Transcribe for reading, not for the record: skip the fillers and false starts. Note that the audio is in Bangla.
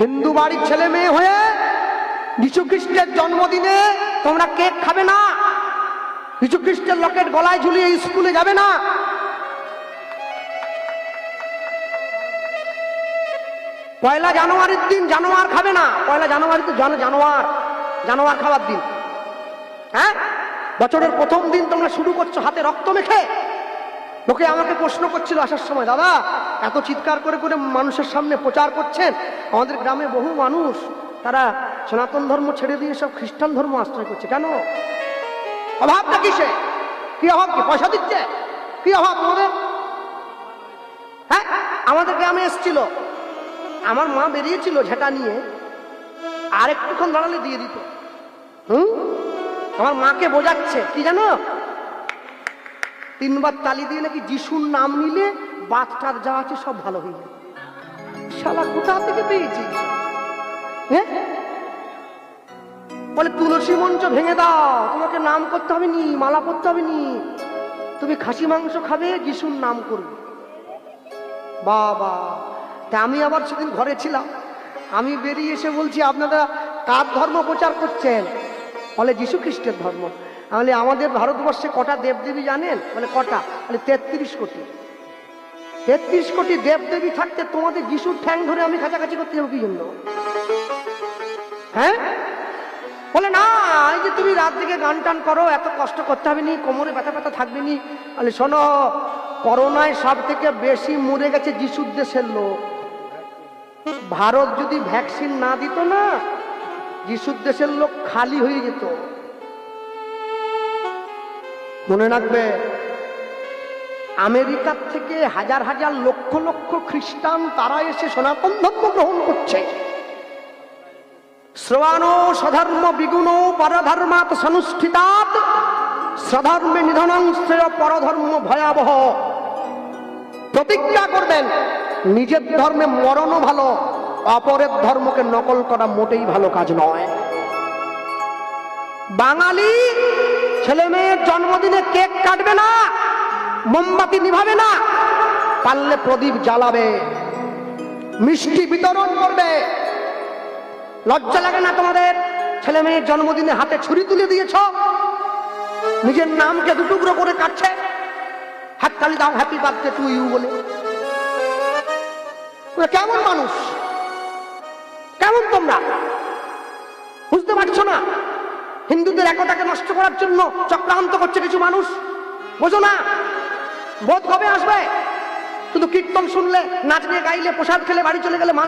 হিন্দু বাড়ির ছেলে মেয়ে হয়ে যীশু খ্রিস্টের জন্মদিনে তোমরা কেক খাবে না, যীশু খ্রিস্টের লকেট গলায় ঝুলিয়ে স্কুলে যাবে না। পয়লা জানুয়ারির দিন জানোয়ার খাবে না, পয়লা জানুয়ারিতে জানোয়ার খাওয়ার দিন। হ্যাঁ, বছরের প্রথম দিন তোমরা শুরু করছো হাতে রক্ত মেখে। লোকে আমাকে প্রশ্ন করছিল আসার সময়, দাদা এত চিৎকার করে করে মানুষের সামনে প্রচার করছেন, আমাদের গ্রামে বহু মানুষ তারা সনাতন ধর্ম ছেড়ে দিয়ে সব খ্রিস্টান ধর্ম আশ্রয় করছে, কেন? অভাবটা কিসে? কি অভাব? কি পয়সা দিচ্ছে? কি অভাব তোমাদের? হ্যাঁ, আমাদের গ্রামে এসছিল, আমার মা বেরিয়েছিল ঝেঁটা নিয়ে, আর একটুক্ষণ দাঁড়ালে দিয়ে দিত। আমার মাকে বোঝাচ্ছে কি জানো, 3 বার তালি দিয়ে নাকি যিশুর নাম নিলে বাচ্চার যা আছে সব ভালো হয়ে যাবে। শালা কোথা থেকে পেয়েছি? হ্যাঁ, বলে তুলসী মঞ্চ ভেঙে দাও, তোমাকে নাম করতে হবে নি, মালা পরতে হবে নি, তুমি খাসি মাংস খাবে, যিশুর নাম করবে। বাবা, তা আমি আবার সেদিন ঘরে ছিলাম, আমি বেরিয়ে এসে বলছি আপনারা কার ধর্ম প্রচার করছেন? বলে যীশু খ্রিস্টের ধর্ম। তাহলে আমাদের ভারতবর্ষে কটা দেবদেবী জানেন? বলে কটা? বলে 33 কোটি। 33 কোটি দেবদেবী থাকতে তোমাদের যিশুর ঠ্যাং ধরে আমি কাছাকাছি করতে যাবো কি জন্য? হ্যাঁ, বলে না, এই যে তুমি রাত দিকে গান টান করো, এত কষ্ট করতে হবে নি, কোমরে ব্যথা ব্যথা থাকবে নি। বলে শোনো, করোনায় সব থেকে বেশি মরে গেছে যিশুর দেশের লোক। ভারত যদি ভ্যাকসিন না দিত না, যিশুর দেশের লোক খালি হয়ে যেত। মনে রাখবে, আমেরিকার থেকে হাজার হাজার লক্ষ লক্ষ খ্রিস্টান তারা এসে সনাতন ধর্ম গ্রহণ করছে। শ্রবাণো স্বধর্ম বিগুণ পরধর্মাৎ সনুষ্ঠিতাৎ স্বধর্মে নিধনং শ্রেয় পরধর্ম ভয়াবহ। প্রতিজ্ঞা করবেন, নিজের ধর্মে মরণও ভালো, অপরের ধর্মকে নকল করা মোটেই ভালো কাজ নয়। বাঙালি ছেলে মেয়ের জন্মদিনে কেক কাটবে না, মোমবাতি নিভাবে না, পারলে প্রদীপ জ্বালাবে, মিষ্টি বিতরণ করবে। লজ্জা লাগে না তোমাদের? ছেলে মেয়ের জন্মদিনে হাতে ছুরি তুলে দিয়েছ, নিজের নামকে দুটুকরো করে কাটছে, হাততালি দাও হ্যাপি বার্থডে টু ইউ বলে। কেমন মানুষ, কেমন তোমরা? বুঝতে পারছো না? হিন্দুদের একতাকে নষ্ট করার জন্য চক্রান্ত করছে কিছু মানুষ, বোঝো না? বোধ কবে আসবে? শুধু কীর্তন শুনলে, নাচলে, গাইলে, প্রসাদ খেলে বাড়ি চলে গেলে